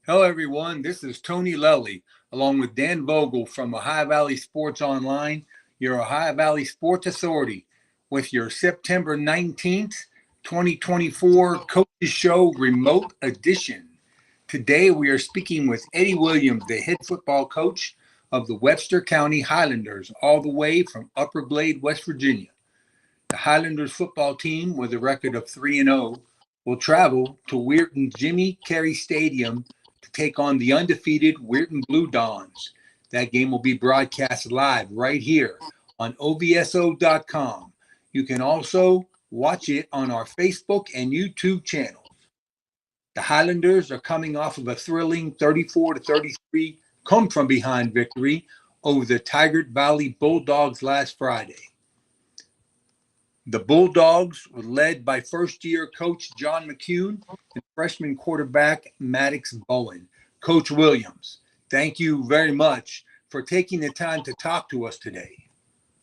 Hello, everyone. This is Tony Lelly, along with Dan Vogel from Ohio Valley Sports Online, your Ohio Valley Sports Authority, with your September 19th, 2024 Coaches Show Remote Edition. Today, we are speaking with Eddie Williams, the head football coach of the Webster County Highlanders, all the way from Upper Glade, West Virginia. The Highlanders football team, with a record of 3-0, will travel to Weirton Jimmy Carey Stadium to take on the undefeated Weirton Blue Dons. That game will be broadcast live right here on ovso.com. You can also watch it on our Facebook and YouTube channels. The Highlanders are coming off of a thrilling 34-33 come-from-behind victory over the Tigard Valley Bulldogs last Friday. The Bulldogs were led by first-year coach John McCune and freshman quarterback Maddox Bowen. Coach Williams, thank you very much for taking the time to talk to us today.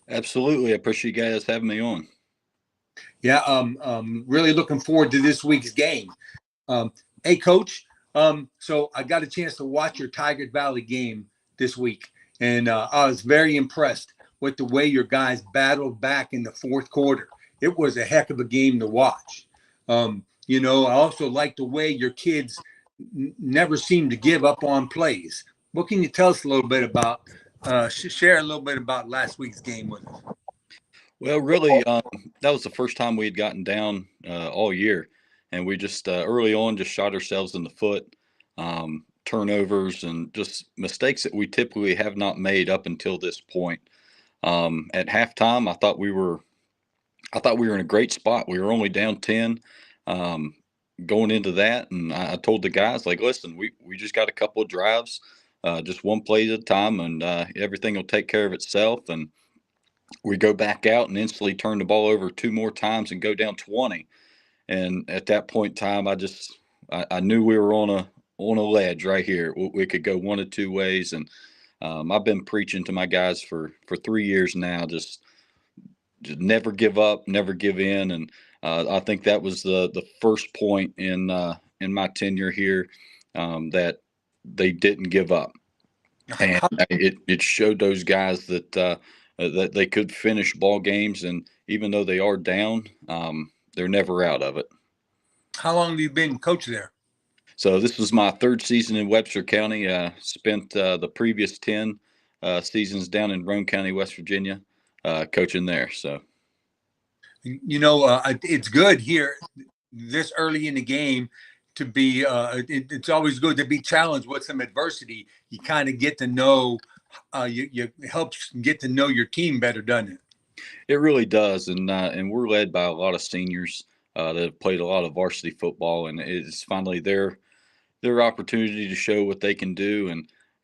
Absolutely. I appreciate you guys having me on. Yeah, really looking forward to this week's game. Hey, Coach, so I got a chance to watch your Tigard Valley game this week, and I was very impressed with the way your guys battled back in the fourth quarter. It was a heck of a game to watch. I also like the way your kids never seem to give up on plays. What can you tell us a little bit about, share a little bit about last week's game with us? Well, really, that was the first time we had gotten down all year. And we just early on just shot ourselves in the foot, turnovers and just mistakes that we typically have not made up until this point. At halftime, I thought we were in a great spot. We were only down 10 going into that. And I told the guys, like, listen, we just got a couple of drives, just one play at a time, and everything will take care of itself. And we go back out and instantly turn the ball over 2 more times and go down 20. And at that point in time, I knew we were on a ledge right here. We could go one of two ways. And I've been preaching to my guys for 3 years now, just never give up, never give in. And I think that was the first point in my tenure here that they didn't give up. And it showed those guys that that they could finish ball games, and even though they are down, they're never out of it. How long have you been coach there? So this was my 3rd season in Webster County. Spent the previous 10 seasons down in Roane County, West Virginia, coaching there. So, it's good here this early in the game to be. It's always good to be challenged with some adversity. You kind of get to know. It helps get to know your team better, doesn't it? It really does, and we're led by a lot of seniors that have played a lot of varsity football, and it's finally their opportunity to show what they can do.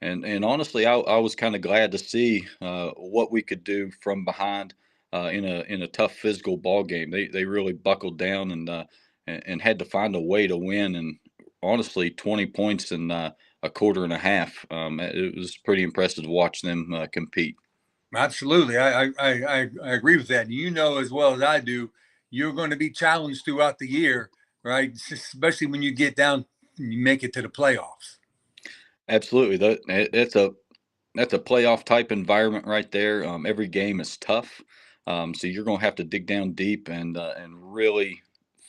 And honestly, I was kind of glad to see what we could do from behind in a tough physical ball game. They really buckled down and had to find a way to win. And honestly, 20 points in a quarter and a half. It was pretty impressive to watch them compete. Absolutely. I agree with that. You know as well as I do, you're going to be challenged throughout the year, right? Especially when you get down and you make it to the playoffs. Absolutely. That's a playoff type environment right there. Every game is tough. So you're going to have to dig down deep and really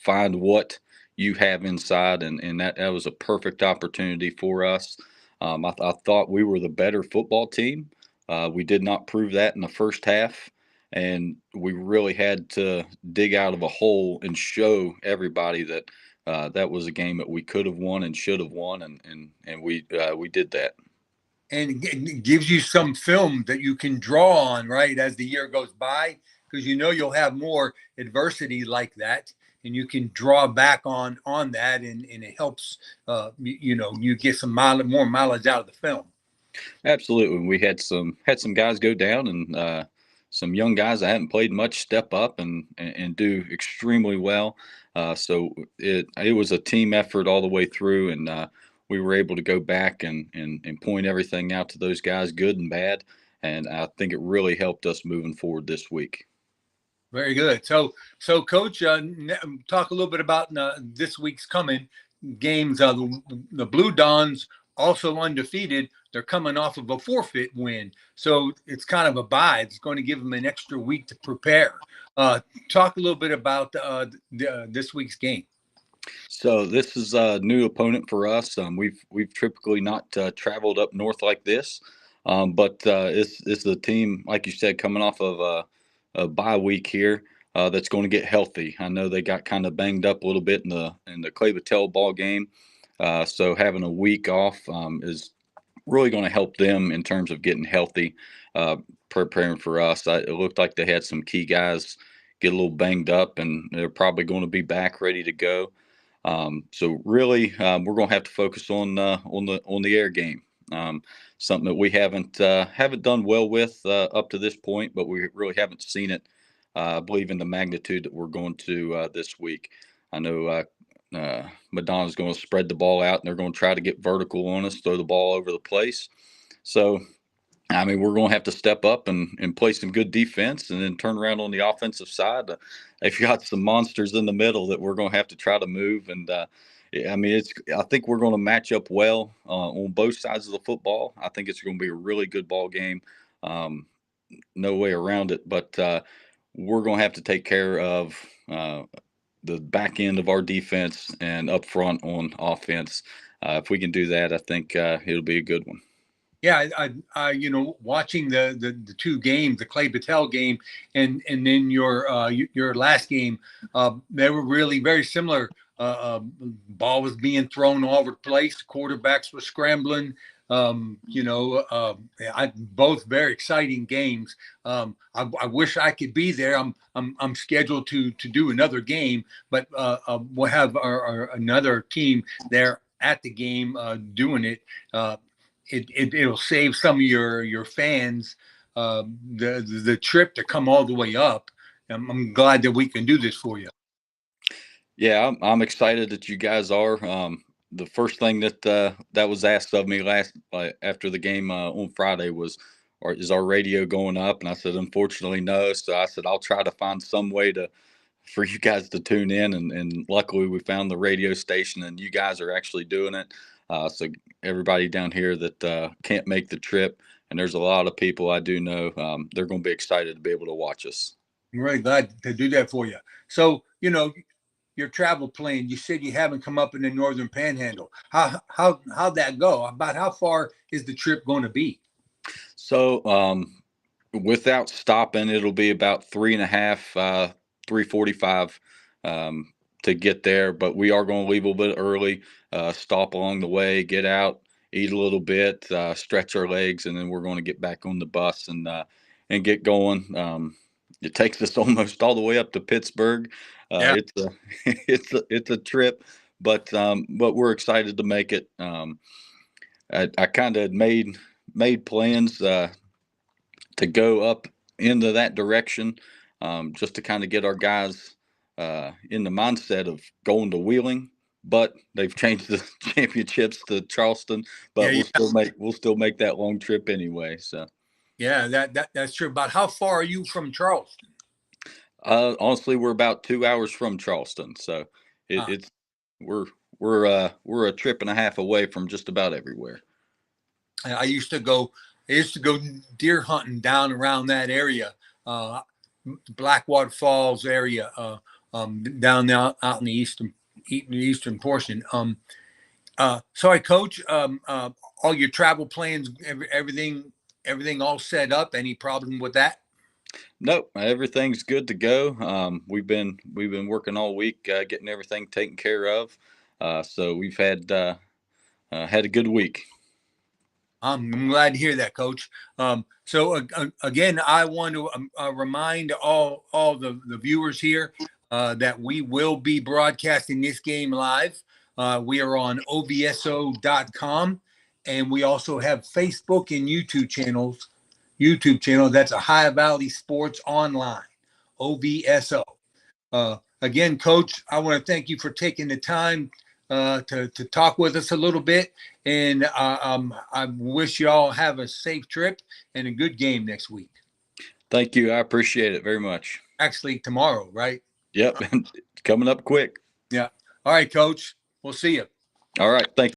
find what you have inside. And that was a perfect opportunity for us. I thought we were the better football team. We did not prove that in the first half, and we really had to dig out of a hole and show everybody that that was a game that we could have won and should have won, and we did that. And it gives you some film that you can draw on, right, as the year goes by, because you'll have more adversity like that, and you can draw back on that, and it helps, you get some more mileage out of the film. Absolutely. We had some guys go down, and some young guys that haven't played much step up and do extremely well. So it was a team effort all the way through, and we were able to go back and point everything out to those guys, good and bad. And I think it really helped us moving forward this week. Very good. So Coach, talk a little bit about this week's coming games. The Blue Dons also undefeated. They're coming off of a forfeit win, so it's kind of a bye. It's going to give them an extra week to prepare. Talk a little bit about this week's game. So this is a new opponent for us. We've typically not traveled up north like this, but it's the team, like you said, coming off of a bye week here that's going to get healthy. I know they got kind of banged up a little bit in the Clay Battelle ball game, so having a week off is really going to help them in terms of getting healthy, preparing for us. It looked like they had some key guys get a little banged up, and they're probably going to be back ready to go. So really, we're going to have to focus on the air game. Something that we haven't done well with up to this point, but we really haven't seen it. I believe in the magnitude that we're going to this week. I know Madonna's going to spread the ball out, and they're going to try to get vertical on us, throw the ball over the place. So I mean, we're going to have to step up and play some good defense, and then turn around on the offensive side. They've got some monsters in the middle that we're going to have to try to move. And I mean, I think we're going to match up well on both sides of the football. I think it's going to be a really good ball game. No way around it. But we're going to have to take care of the back end of our defense and up front on offense. If we can do that, I think it'll be a good one. Yeah, watching the two games, the Clay Battelle game and then your last game, they were really very similar. Ball was being thrown all over the place. Quarterbacks were scrambling. Both very exciting games. I wish I could be there. I'm scheduled to do another game, but we'll have another team there at the game doing it. It'll save some of your fans the trip to come all the way up. I'm glad that we can do this for you. Yeah, I'm excited that you guys are. The first thing that was asked of me after the game on Friday was, is our radio going up? And I said, unfortunately, no. So I said, I'll try to find some way for you guys to tune in, and luckily we found the radio station, and you guys are actually doing it. So everybody down here that can't make the trip, and there's a lot of people I do know, they're going to be excited to be able to watch us. I'm really glad to do that for you. So, your travel plan, you said you haven't come up in the Northern Panhandle. How'd that go? About how far is the trip going to be? So without stopping, it'll be about 3.5, 3:45 to get there. But we are going to leave a little bit early, stop along the way, get out, eat a little bit, stretch our legs, and then we're going to get back on the bus and get going. It takes us almost all the way up to Pittsburgh. Yeah. It's a trip, but we're excited to make it. I kind of made plans to go up into that direction, just to kind of get our guys in the mindset of going to Wheeling. But they've changed the championships to Charleston. But Yeah, we'll still make that long trip anyway. So yeah, that's true. About how far are you from Charleston? honestly, we're about 2 hours from Charleston. So it's we're a trip and a half away from just about everywhere. I used to go deer hunting down around that area, Blackwater Falls area, down there out in the eastern portion. Sorry, Coach. All your travel plans, everything all set up. Any problem with that? Nope, everything's good to go. We've been working all week, getting everything taken care of. So we've had a good week. I'm glad to hear that, Coach. Again, I want to remind all the viewers here that we will be broadcasting this game live. We are on ovso.com, and we also have Facebook and YouTube channels. YouTube channel, that's Ohio Valley Sports Online, OVSO. Again, Coach, I want to thank you for taking the time to talk with us a little bit. And I wish you all have a safe trip and a good game next week. Thank you. I appreciate it very much. Actually, tomorrow, right? Yep. Coming up quick. Yeah. All right, Coach. We'll see you. All right. Thank you.